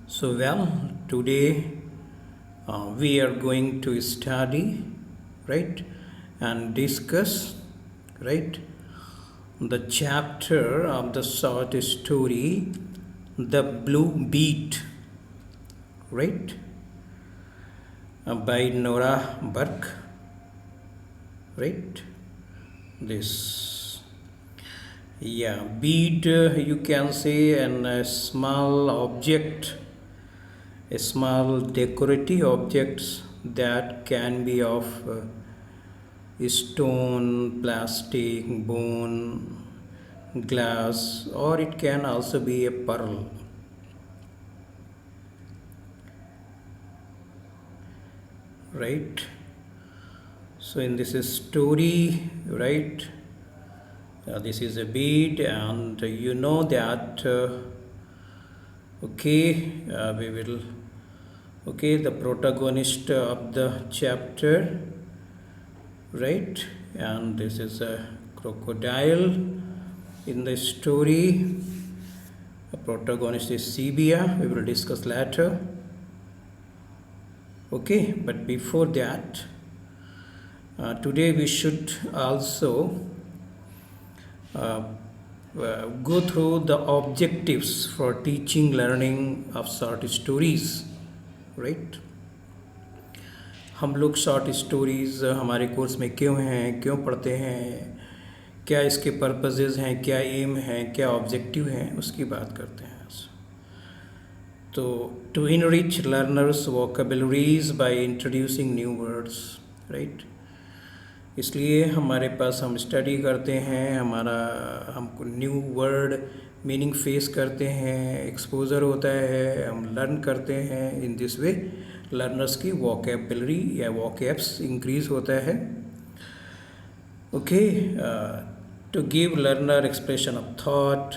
Today we are going to study, right, and discuss, right, the chapter of the short story, The Blue Beat, right, by Nora Burke, right. This, yeah, bead, you can say, and a small object, a small decorative objects that can be of stone, plastic, bone, glass, or it can also be a pearl. Right? So in this story, right, this is a bead, and you know that, we will, the protagonist of the chapter, right, and this is a crocodile in the story. The protagonist is Sebia. We will discuss later. Okay, but before that, today we should also go through the objectives for teaching learning of short stories, right. हम लोग short stories हमारे course में क्यों हैं, क्यों पढ़ते हैं, क्या इसके पर्पसेस हैं, क्या एम हैं, क्या ऑब्जेक्टिव हैं, उसकी बात करते हैं. तो to enrich learners vocabularies by introducing new words, right. इसलिए हमारे पास हम स्टडी करते हैं, हमको न्यू वर्ड मीनिंग फेस करते हैं, एक्सपोजर होता है, हम लर्न करते हैं. इन दिस वे लर्नर्स की वोकेबलरी या वोकैब्स इंक्रीज होता है. Okay, to give learner expression of thought,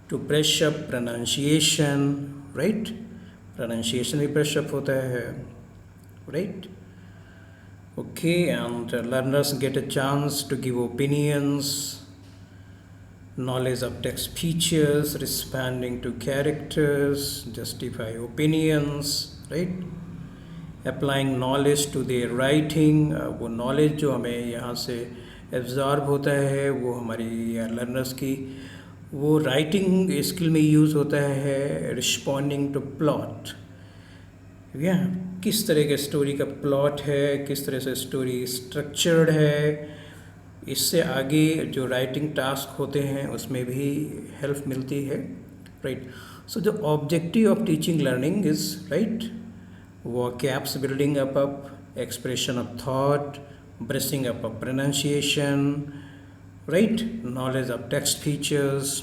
to brush up pronunciation, right. Pronunciation भी ब्रश अप होता है, right. Okay, and learners get a chance to give opinions, knowledge of text features, responding to characters, justify opinions, right. Applying knowledge to their writing, वो knowledge जो हमें यहाँ से absorb होता है वो हमारी लर्नर्स की वो राइटिंग स्किल में यूज़ होता है. रिस्पॉन्डिंग टू प्लॉट, या किस तरह के स्टोरी का प्लॉट है, किस तरह से स्टोरी स्ट्रक्चर्ड है, इससे आगे जो राइटिंग टास्क होते हैं उसमें भी हेल्प मिलती है, right. So the objective of teaching learning is, right, vocabs building up, expression of thought, brushing up of pronunciation, right, knowledge of text features,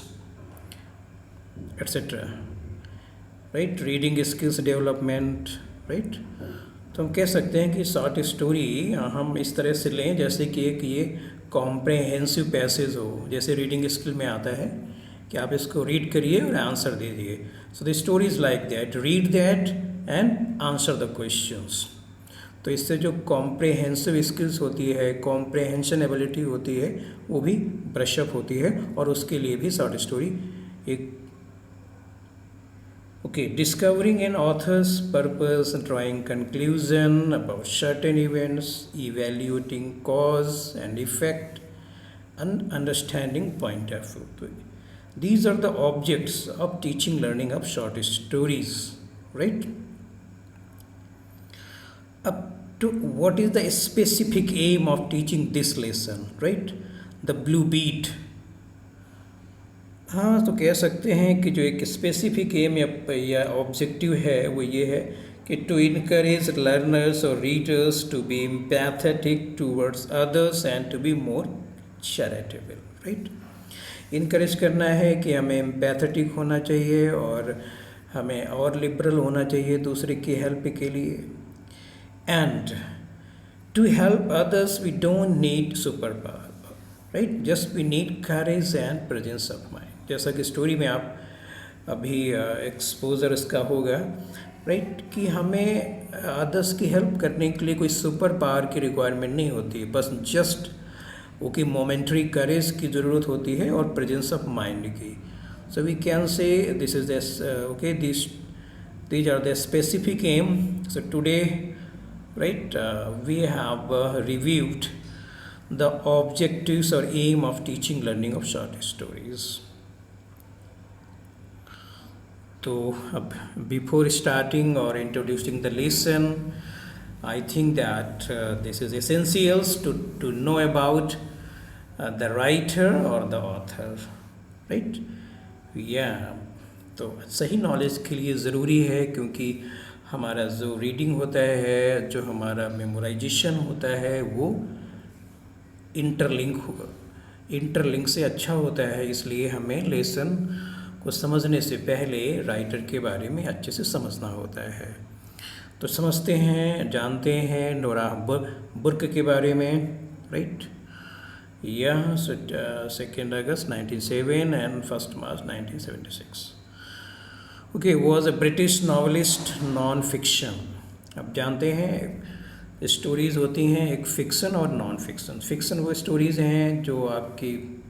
etc. right, reading skills development, right. तो हम कह सकते हैं कि short story हम इस तरह से लें जैसे कि एक ये कॉम्प्रहेंसिव पैसेज हो, जैसे रीडिंग स्किल में आता है कि आप इसको रीड करिए और आंसर दीजिए. So the story is like that, read that and answer the questions. तो इससे जो कॉम्प्रहेंसिव स्किल्स होती है, कॉम्प्रहेंशन एबिलिटी होती है, वो भी ब्रशअप होती है, और उसके लिए भी शॉर्ट स्टोरी एक discovering an author's purpose, drawing conclusion about certain events, evaluating cause and effect, and understanding point of view. These are the objects of teaching learning of short stories, right. Up to what is the specific aim of teaching this lesson, right, the blue beat. हाँ, तो कह सकते हैं कि जो एक specific M या objective है वो ये है कि टू इनकरेज लर्नर्स और readers to be empathetic towards others and to be more charitable, right. Encourage करना है कि हमें एम्पैथेटिक होना चाहिए और हमें और लिबरल होना चाहिए दूसरे की हेल्प के लिए. And to help others we don't need super power, right, just we need courage and presence of mind. जैसा कि स्टोरी में आप अभी एक्सपोजर इसका होगा, राइट, कि हमें अदर्स की हेल्प करने के लिए कोई सुपर पावर की रिक्वायरमेंट नहीं होती, बस जस्ट ओके मोमेंट्री करेज की ज़रूरत होती है और प्रेजेंस ऑफ माइंड की. So we can say this is this These are the specific aim. So today, right, we have reviewed the objectives or aim of teaching learning of short stories. So before starting or introducing the lesson, I think that this is essentials to know about the writer or the author, right? Yeah, तो सही knowledge के लिए ज़रूरी है, क्योंकि हमारा जो reading होता है, जो हमारा मेमोराइजेशन होता है, वो इंटरलिंक से अच्छा होता है। इसलिए हमें लेसन को समझने से पहले राइटर के बारे में अच्छे से समझना होता है। तो समझते हैं, जानते हैं नोरा बुर्क के बारे में, right? Yeah, so 2nd August 1907 and 1st March 1976. Okay, was a British novelist, non-fiction. अब जानते हैं स्टोरीज़ होती हैं एक फ़िक्सन और नॉन फिक्सन। फ़िक्सन वो स्टोरीज़ हैं जो आपकी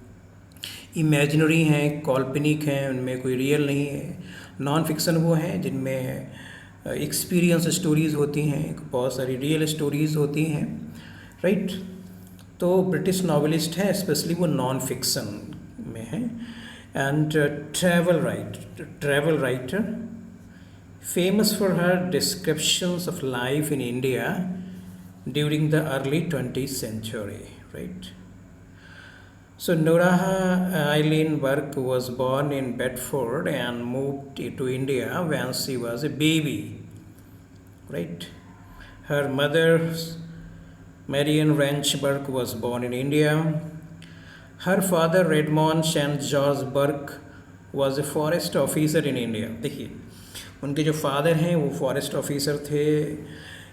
इमेजिनरी हैं, काल्पनिक हैं, उनमें कोई रियल नहीं है। नॉन फिक्सन वो हैं जिनमें एक्सपीरियंस स्टोरीज़ होती हैं, बहुत सारी रियल स्टोरीज़ होती हैं, राइट? तो ब्रिटिश नॉवेलिस्ट है, स्पेशली वो नॉन फिक्सन में है। And travel writer, famous for her descriptions of life in India during the early 20th century, right? So Noraha Eileen Burke was born in Bedford and moved to India when she was a baby, right? Her mother, Marion Wrench Burke, was born in India. Her father, Redmond St. George Burke, was a forest officer in India. देखिए, उनके जो father हैं वो forest officer थे,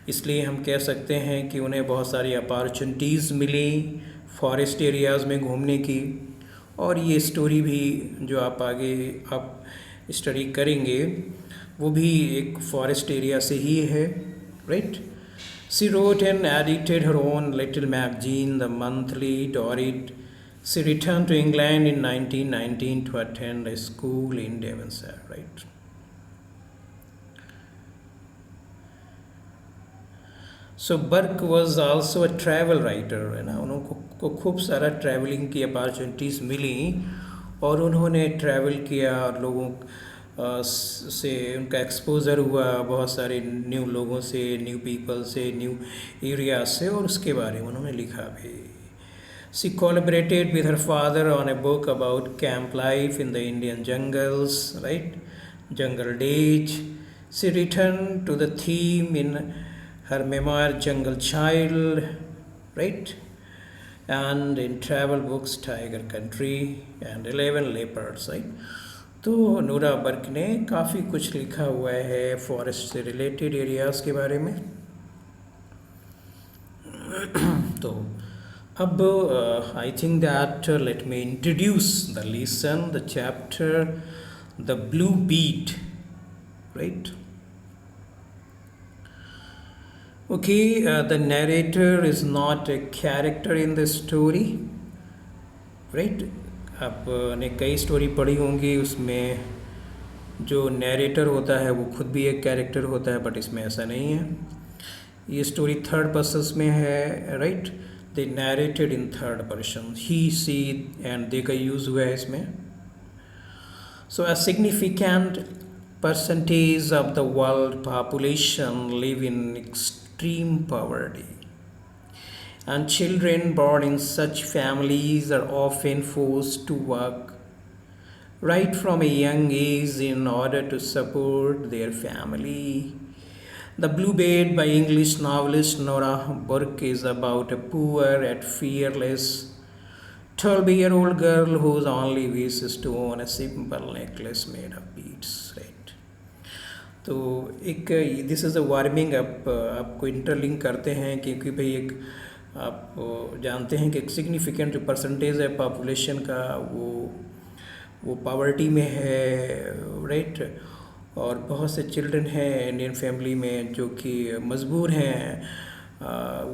इसलिए हम कह सकते हैं कि उन्हें बहुत सारी अपॉर्चुनिटीज़ मिली फॉरेस्ट एरियाज़ में घूमने की। और ये स्टोरी भी जो आप आगे आप स्टडी करेंगे वो भी एक फॉरेस्ट एरिया से ही है, right? She wrote and edited her own little magazine, The Monthly Dorrit. She returned to England in 1919 to attend a school in Devonshire, right? So Burke was also a travel writer, है ना? उनको खूब सारा travelling की opportunities मिली और उन्होंने travel किया और लोगों से उनका एक्सपोज़र हुआ बहुत सारे न्यू लोगों से, न्यू पीपल से, न्यू एरिया से, और उसके बारे में उन्होंने लिखा भी। She collaborated with her father on a book about camp life in the Indian jungles, right? Jungle Days. She returned to the theme in her memoir Jungle Child, right? And in travel books Tiger Country and 11 Leopards, right? तो Nora Barq ने काफ़ी कुछ लिखा हुआ है forest से related areas के बारे में। तो अब I think that let me introduce the lesson, the chapter, the blue bead, right? Okay, the narrator is not a character in the story, right? आपने कई स्टोरी पढ़ी होंगी, उसमें जो नैरेटर होता है वो खुद भी एक कैरेक्टर होता है, बट इसमें ऐसा नहीं है। ये स्टोरी थर्ड पर्सन में है, right? They narrated in third person, he, she and they का यूज़ हुआ है इसमें। So a significant percentage of the world population live in extreme poverty, and children born in such families are often forced to work right from a young age in order to support their family. The Blue Bird by English novelist Nora Burke is about a poor and fearless 12-year-old girl whose only wish is to own a simple necklace made of beads, right? तो एक this is a warming up, आपको interlink करते हैं क्योंकि भाई एक आप जानते हैं कि एक सिग्निफिकेंट जो परसेंटेज है पॉपुलेशन का वो पॉवर्टी में है, राइट? और बहुत से चिल्ड्रन हैं इंडियन फैमिली में जो कि मजबूर हैं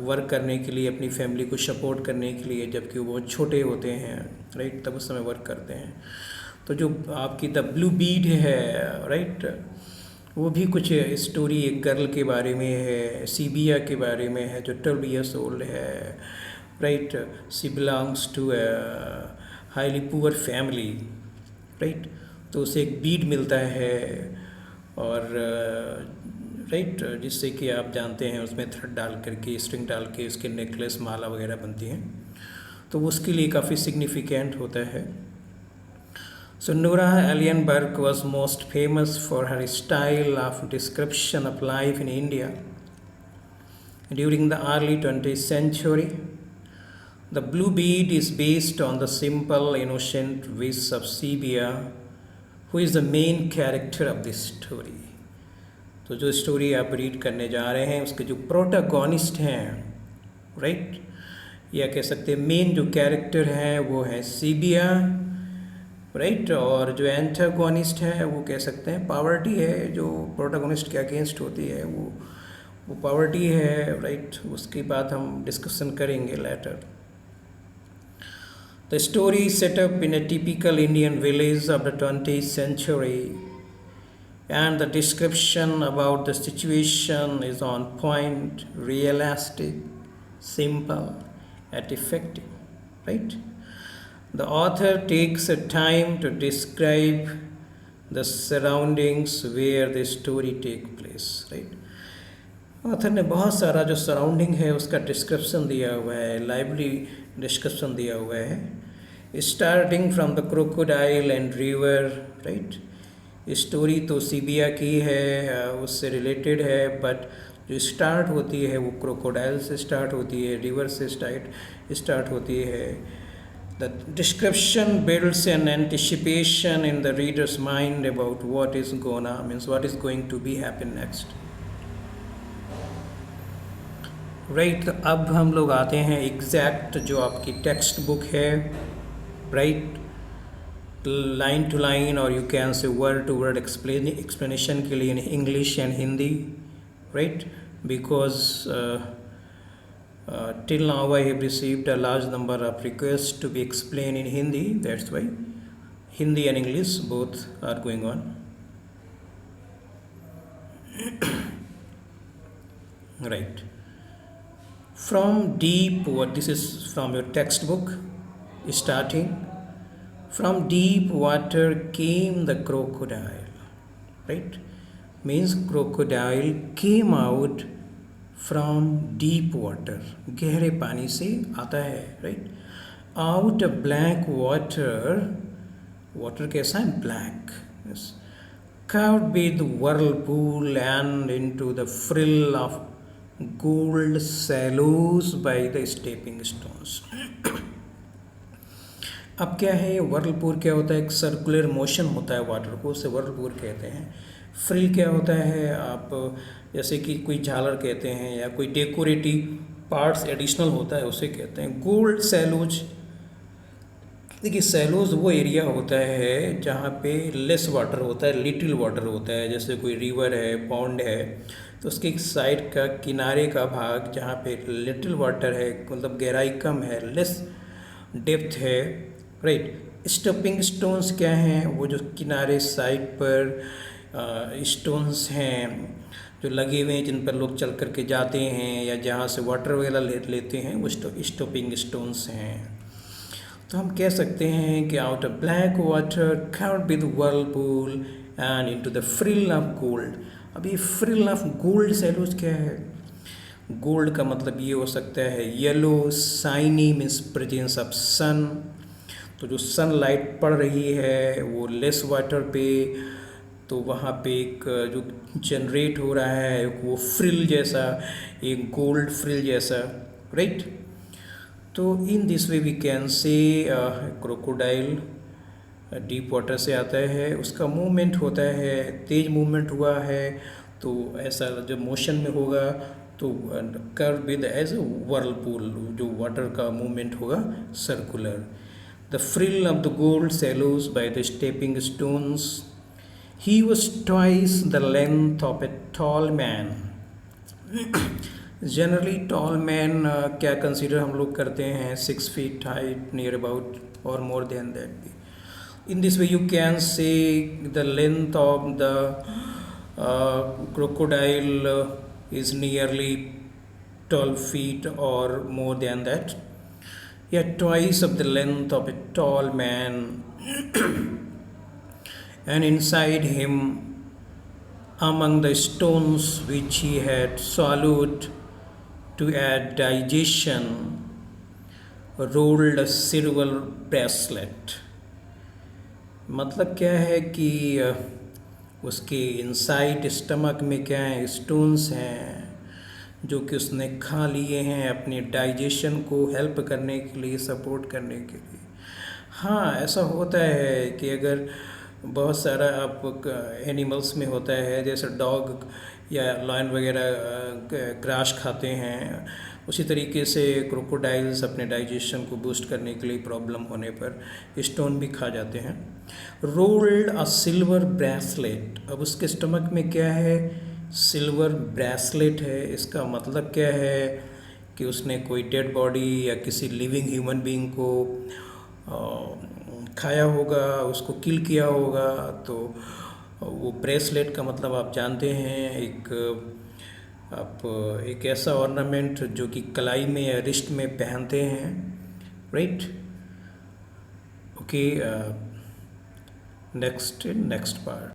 वर्क करने के लिए, अपनी फैमिली को सपोर्ट करने के लिए, जबकि वो बहुत छोटे होते हैं, राइट? तब उस समय वर्क करते हैं। तो जो आपकी द ब्लू बीड है, राइट, वो भी कुछ स्टोरी एक गर्ल के बारे में है, सीबिया के बारे में है जो 12 years old है, right. She belongs to highly poor family, right. तो उसे एक बीड मिलता है और राइट जिससे कि आप जानते हैं उसमें थ्रेड डाल करके, स्ट्रिंग डाल के उसके नेकलेस, माला वगैरह बनती हैं, तो उसके लिए काफ़ी सिग्निफिकेंट होता है. So Nora Alienberg was most famous for her style of description of life in India. During the early 20th century, the blue bead is based on the simple, innocent wish of Sibia, who is the main character of this story. तो जो story आप read करने जा रहे हैं उसके जो protagonist हैं, राइट, या कह सकते हैं मेन जो कैरेक्टर हैं वो है सीबिया, राइट. और जो एंटागोनिस्ट है वो कह सकते हैं पावर्टी है, जो प्रोटागोनिस्ट के अगेंस्ट होती है वो पावर्टी है, राइट. उसकी बात हम डिस्कशन करेंगे later. The story set up in a typical Indian village of the 20th century, and the description about the situation is on point, realistic, simple, and effective, right. The author takes a time to describe the surroundings where the story take place, right. Author ने बहुत सारा जो surrounding है उसका description दिया हुआ है, lively description दिया हुआ है, starting from the crocodile and river, right. Story तो सीबिया की है, उससे रिलेटेड है, बट जो स्टार्ट होती है वो क्रोकोडाइल से स्टार्ट होती है, रिवर से स्टार्ट होती है. The description builds an anticipation in the readers mind about what is gonna means what is going to be happen next, right. तो अब हम लोग आते हैं एग्जैक्ट जो आपकी टेक्स्ट बुक है, राइट, लाइन टू लाइन और you can say word to word explanation के लिए in English and Hindi, right. Because till now I have received a large number of requests to be explained in Hindi, that's why Hindi and English both are going on. Right. From deep water, this is from your textbook, starting from deep water came the crocodile, right. Means crocodile came out from deep water, गहरे पानी से आता है, right. Out black water, water कैसा है, black, covered with whirlpool and into the frill of gold shallows by the stepping stones. अब क्या है, whirlpool क्या होता है, एक सर्कुलर मोशन होता है वाटर को, उसे whirlpool कहते हैं. फ्रिल क्या होता है, आप जैसे कि कोई झालर कहते हैं या कोई डेकोरेटिव पार्ट्स एडिशनल होता है उसे कहते हैं. गोल्ड सैलोज, देखिए सैलोज वो एरिया होता है जहाँ पे लेस वाटर होता है, लिटिल वाटर होता है. जैसे कोई रिवर है, पॉन्ड है, तो उसके एक साइड का किनारे का भाग जहाँ पे लिटिल वाटर है, मतलब गहराई कम है, लेस डेप्थ है, राइट. स्टेपिंग स्टोन्स क्या हैं, वो जो किनारे साइड पर स्टोन्स हैं जो लगे हुए हैं, जिन पर लोग चल करके जाते हैं या जहाँ से वाटर वगैरह लेते हैं, वो स्टॉपिंग स्टोन्स हैं. तो हम कह सकते हैं कि out of black water covered with Whirlpool and into the frill of gold. अब ये फ्रिल ऑफ गोल्ड सैलोज क्या है, गोल्ड का मतलब ये हो सकता है yellow, shiny means presence of sun. तो जो सनलाइट पड़ रही है वो लेस वाटर पे, तो वहाँ पे एक जो जनरेट हो रहा है वो फ्रिल जैसा, एक गोल्ड फ्रिल जैसा, राइट. तो in this way we can say crocodile deep water से आता है, उसका मूवमेंट होता है, तेज मूवमेंट हुआ है, तो ऐसा जब मोशन में होगा तो कर्व विद एज व्हर्लपूल, जो वाटर का मूवमेंट होगा circular. The frill of the gold cellos by the stepping stones. He was twice the length of a tall man. Generally tall man क्या consider हम लोग करते हैं 6 feet height near about or more than that. In this way you can say the length of the crocodile is nearly 12 feet or more than that, yet twice of the length of a tall man, and inside him, among the stones which he had swallowed to aid digestion, rolled a silver bracelet. मतलब क्या है कि उसके inside stomach में क्या है, stones हैं जो कि उसने खा लिए हैं अपने डाइजेशन को हेल्प करने के लिए, सपोर्ट करने के लिए। हाँ, ऐसा होता है कि अगर बहुत सारा आप एनिमल्स में होता है, जैसे डॉग या लायन वगैरह ग्रास खाते हैं, उसी तरीके से क्रोकोडाइल्स अपने डाइजेशन को बूस्ट करने के लिए प्रॉब्लम होने पर स्टोन भी खा जाते हैं। रोल्ड अ सिल्वर ब्रेसलेट, अब उसके स्टमक में क्या है, सिल्वर ब्रेसलेट है। इसका मतलब क्या है कि उसने कोई डेड बॉडी या किसी लिविंग ह्यूमन बीइंग को खाया होगा, उसको किल किया होगा। तो वो ब्रेसलेट का मतलब आप जानते हैं, एक ऐसा ऑर्नामेंट जो कि कलाई में या रिस्ट में पहनते हैं, राइट। Okay, next part.